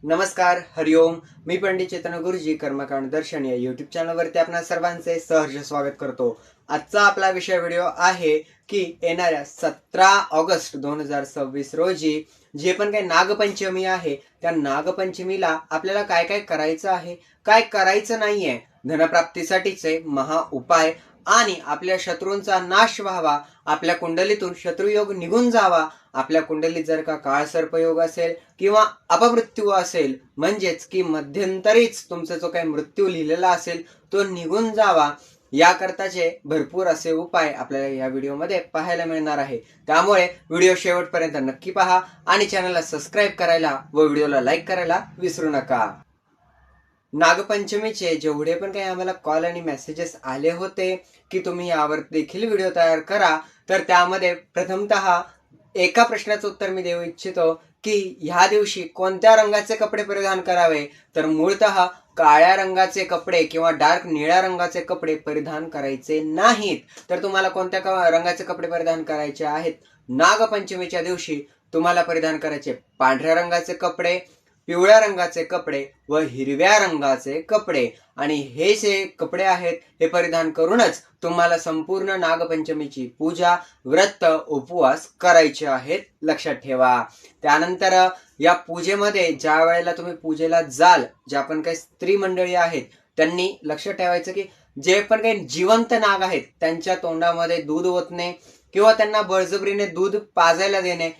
नमस्कार, हरिओम. मी पंडित चेतन गुरुजी कर्मकांड दर्शन या यूट्यूब चॅनलवरती आपणा सर्वांचे सहर्ष स्वागत करतो. आजचा आपला विषय व्हिडिओ आहे की येणाऱ्या 17 ऑगस्ट 2026 रोजी जे पण काही नागपंचमी आहे त्या नागपंचमीला आपल्याला काय काय करायचं आहे, काय करायचं नाहीये, धनप्राप्तीसाठीचे महा उपाय आणि आपल्या शत्रूंचा नाश व्हावा, आपल्या कुंडलीतून शत्रुयोग निघून जावा, आपल्या कुंडलीत जर का काळसर्पयोग असेल किंवा अपमृत्यू असेल म्हणजेच की मध्यंतरीच तुमचा जो काही मृत्यू लिहिलेला असेल तो निघून जावा, याकरताचे भरपूर असे उपाय आपल्याला या व्हिडिओमध्ये पाहायला मिळणार आहे. त्यामुळे व्हिडिओ शेवटपर्यंत नक्की पहा आणि चॅनलला सबस्क्राईब करायला व व्हिडिओला लाईक करायला विसरू नका. नागपंचमीचे जेवढे पण काही आम्हाला कॉल आणि मेसेजेस आले होते की तुम्ही यावर देखील व्हिडिओ तयार करा, तर त्यामध्ये प्रथमतः एका प्रश्नाचं उत्तर मी देऊ इच्छितो की ह्या दिवशी कोणत्या रंगाचे कपडे परिधान करावे. तर मूळतः काळ्या रंगाचे कपडे किंवा डार्क निळ्या रंगाचे कपडे परिधान करायचे नाहीत. तर तुम्हाला कोणत्या रंगाचे कपडे परिधान करायचे आहेत? नागपंचमीच्या दिवशी तुम्हाला परिधान करायचे पांढऱ्या रंगाचे कपडे, पिवळ्या रंगाचे कपडे व हिरव्या रंगाचे कपडे. आणि हे जे कपडे आहेत हे परिधान करूनच तुम्हाला संपूर्ण नागपंचमीची पूजा, व्रत, उपवास करायचे आहेत, लक्षात ठेवा. त्यानंतर या पूजेमध्ये ज्या वेळेला तुम्ही पूजेला जाल, ज्या पण काही स्त्री मंडळी आहेत त्यांनी लक्षात ठेवायचं की जे पण काही जिवंत नाग आहेत त्यांच्या तोंडामध्ये दूध ओतणे किंवा त्यांना बळजबरीने दूध पाजायला देणे,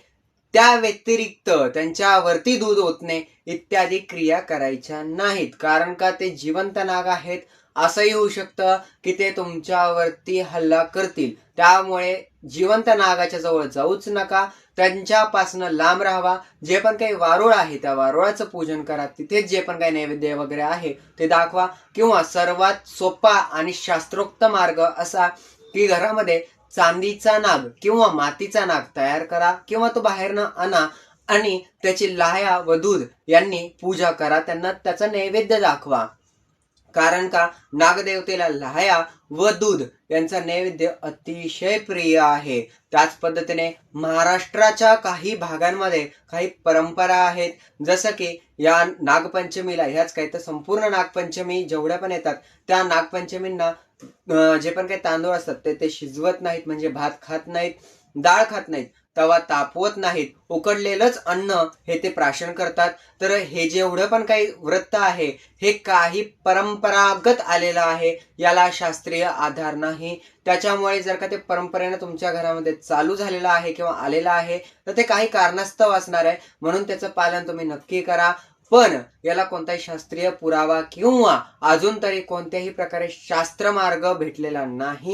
त्या व्यतिरिक्त त्यांच्यावरती दूध ओतणे इत्यादी क्रिया करायच्या नाहीत. कारण का ते जिवंत नाग आहेत, असंही होऊ शकतं की ते तुमच्यावरती हल्ला करतील. त्यामुळे जिवंत नागाच्या जवळ जाऊच नका, त्यांच्यापासनं लांब राहावा. जे पण काही वारुळ आहे त्या वारुळाचं पूजन करा, तिथेच जे पण काही नैवेद्य वगैरे आहे ते दाखवा. किंवा सर्वात सोपा आणि शास्त्रोक्त मार्ग असा की घरामध्ये चांदीचा नाग किंवा मातीचा नाग तयार करा किंवा तो बाहेरनं आणा आणि त्याची लाह्या व दूध यांनी पूजा करा, त्यांना त्याचा नैवेद्य दाखवा. कारण का नागदेवतेला लाह्या व दूध यांचा नैवेद्य अतिशय प्रिय आहे. त्याच पद्धतीने महाराष्ट्राच्या काही भागांमध्ये काही परंपरा आहेत, जसं की या नागपंचमीला ह्याच काही तर संपूर्ण नागपंचमी जेवढ्या पण येतात त्या नागपंचमींना जे पण काही तांदूळ असतात ते शिजवत नाहीत, म्हणजे भात खात नाहीत, डाळ खात नाहीत, तवा तापवत नाहीत, उकडलेलंच अन्न हे ते प्राशन करतात. तर हे जेवढं पण काही व्रत आहे हे काही परंपरागत आलेलं आहे, याला शास्त्रीय आधार नाही. त्याच्यामुळे जर का ते परंपरेनं तुमच्या घरामध्ये चालू झालेलं आहे किंवा आलेलं आहे तर ते काही कारणास्तव असणार आहे, म्हणून त्याचं पालन तुम्ही नक्की करा. पण याला कोणताही शास्त्रीय पुरावा किंवा अजून तरी कोणत्याही प्रकारे शास्त्र मार्ग भेटलेला नाही.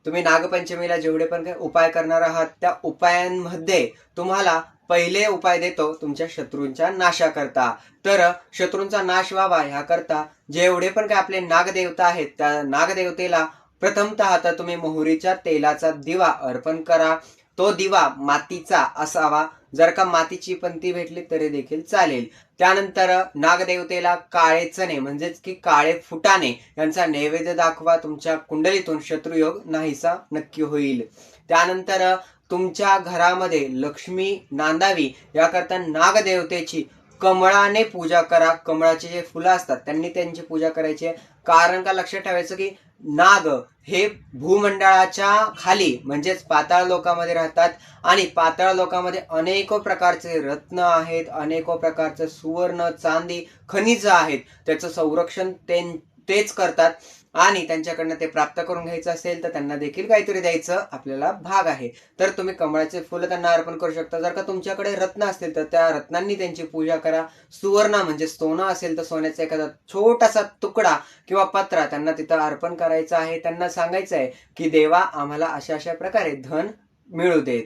तुम्ही नागपंचमीला जेवढे पण काही उपाय करणार आहात त्या उपायांमध्ये तुम्हाला पहिले उपाय देतो तुमच्या शत्रूंच्या नाशाकरता. तर शत्रूंचा नाश व्हावा ह्याकरता जेवढे पण काही आपले नागदेवता आहेत त्या नागदेवतेला प्रथमतः तर तुम्ही मोहरीच्या तेलाचा दिवा अर्पण करा. तो दिवा मातीचा असावा, जर का मातीची पंती भेटली तरी देखील चालेल. त्यानंतर नागदेवतेला काळे चणे म्हणजेच की काळे फुटाणे यांचा नैवेद्य दाखवा, तुमच्या कुंडलीतून शत्रुयोग नाहीसा नक्की होईल. त्यानंतर तुमच्या घरामध्ये लक्ष्मी नांदावी याकरता नागदेवतेची कमळाने पूजा करा. कमळाचे जे फुलं असतात त्यांनी त्यांची पूजा करायची. कारण का लक्षात ठेवायचं की नाग हे भूमंडळाच्या खाली म्हणजेच पाताळ लोकामध्ये राहतात आणि पाताळ लोकामध्ये अनेको प्रकारचे रत्न आहेत, अनेको प्रकारचे सुवर्ण, चांदी, खनिज आहेत, त्याचं संरक्षण तेच करतात. आणि त्यांच्याकडनं ते प्राप्त करून घ्यायचं असेल तर त्यांना देखील काहीतरी द्यायचं आपल्याला भाग आहे. तर तुम्ही कमळाचे फुलं त्यांना अर्पण करू शकता. जर का तुमच्याकडे रत्न असतील तर त्या रत्नांनी त्यांची पूजा करा. सुवर्ण म्हणजे सोनं असेल तर सोन्याचा एखादा छोटासा तुकडा किंवा पत्रा त्यांना तिथं अर्पण करायचा आहे. त्यांना सांगायचं आहे की देवा आम्हाला अशा अशा प्रकारे धन मिळू देत.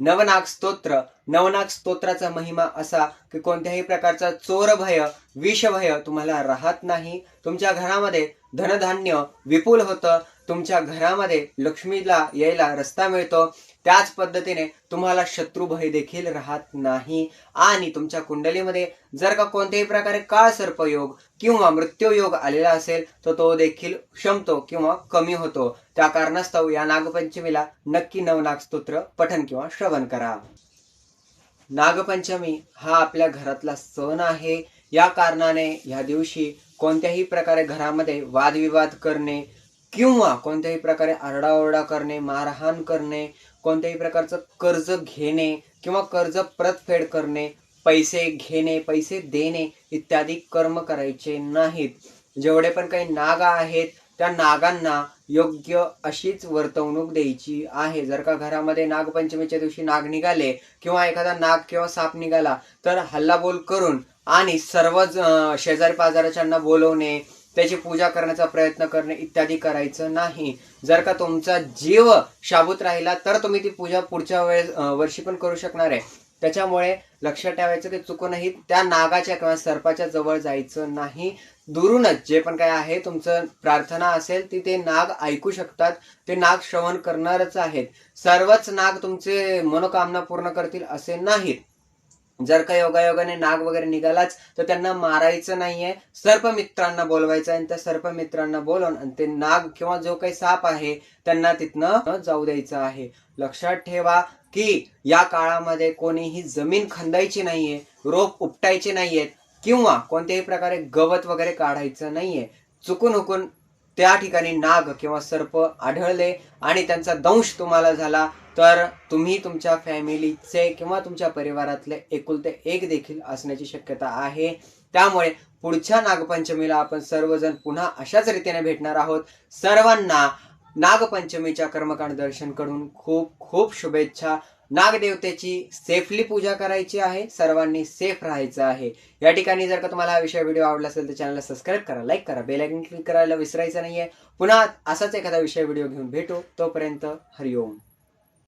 नवनाग स्तोत्र. नवनाग स्तोत्राचा महिमा असा की कोणत्याही प्रकारचा चोरभय, विषभय तुम्हाला राहत नाही. तुमच्या घरामध्ये धनधान्य विपुल होतं, तुमच्या घरामध्ये लक्ष्मीला यायला रस्ता मिळतो. त्याच पद्धतीने तुम्हाला शत्रुभय देखील राहत नाही. आणि तुमच्या कुंडलीमध्ये जर का कोणत्याही प्रकारे काळसर्पयोग किंवा मृत्यूयोग आलेला असेल तर तो देखील शमतो किंवा कमी होतो. त्या कारणास्तव या नागपंचमीला नक्की नवनाग स्तोत्र पठण किंवा श्रवण करा. नागपंचमी हा आपल्या घरातला सण आहे. या कारणाने या दिवशी कोणत्याही प्रकारे घरामध्ये वादविवाद करणे किंवा कोणत्याही प्रकारे आरडाओरडा करणे, मारहाण करणे, कोणत्याही प्रकारचं कर्ज घेणे किंवा कर्ज परतफेड करणे, पैसे घेणे, पैसे देणे इत्यादी कर्म करायचे नाहीत. जेवढे पण काही नाग आहेत त्या नागांना योग्य अशीच वर्तवणूक द्यायची आहे. जर का घरामध्ये नागपंचमीच्या दिवशी नाग निघाले किंवा एखादा नाग किंवा साप निघाला तर हल्लाबोल करून आणि सर्व शेजारी पाजारच्यांना बोलवणे, त्याची पूजा करण्याचा प्रयत्न करणे इत्यादी करायचं नाही. जर का तुमचा जीव शाबूत राहिला तर तुम्ही ती पूजा पुढच्या वर्षी पण करू शकणार आहे. त्याच्यामुळे लक्षात ठेवायचं की चुकूनही त्या नागाच्या किंवा सर्पाच्या जवळ जायचं नाही. दुरूनच जे पण काय आहे तुमचं प्रार्थना असेल ती ते नाग ऐकू शकतात, ते नाग श्रवण करणारच आहेत. सर्वच नाग तुमचे मनोकामना पूर्ण करतील असे नाहीत. जर का योगायोगाने नाग वगैरे निघालाच तर त्यांना मारायचं नाहीये, सर्पमित्रांना बोलवायचं आणि त्या सर्पमित्रांना बोलवून आणि ते नाग किंवा जो काही साप आहे त्यांना तिथनं जाऊ द्यायचं आहे. लक्षात ठेवा की या काळामध्ये कोणीही जमीन खंदायची नाहीये, रोप उपटायचे नाहीयेत किंवा कोणत्याही प्रकारे गवत वगैरे काढायचं नाहीये. चुकून हुकून त्या ठिकाणी नाग किंवा सर्प आढळले आणि त्यांचा दंश तुम्हाला झाला तर तुम्ही तुमच्या फॅमिलीचे किंवा तुमच्या परिवारातले एकुलते एक देखील असण्याची शक्यता आहे. त्यामुळे पुढच्या नागपंचमीला आपण सर्वजण पुन्हा अशाच रीतीने भेटणार आहोत. सर्वांना नागपंचमीच्या कर्मकांड दर्शन करून खूप खूप शुभेच्छा. नागदेवतेची सेफली पूजा करायची आहे, सर्वांनी सेफ राहायचं आहे. या ठिकाणी जर का तुम्हाला हा व्हिडिओ आवडला असेल तर चॅनलला सबस्क्राईब करा, लाईक करा, बेल आयकॉन क्लिक करायला विसरायचं नाहीये. पुन्हा असाच एखादा व्हिडिओ घेऊन भेटू. तोपर्यंत हरिओम.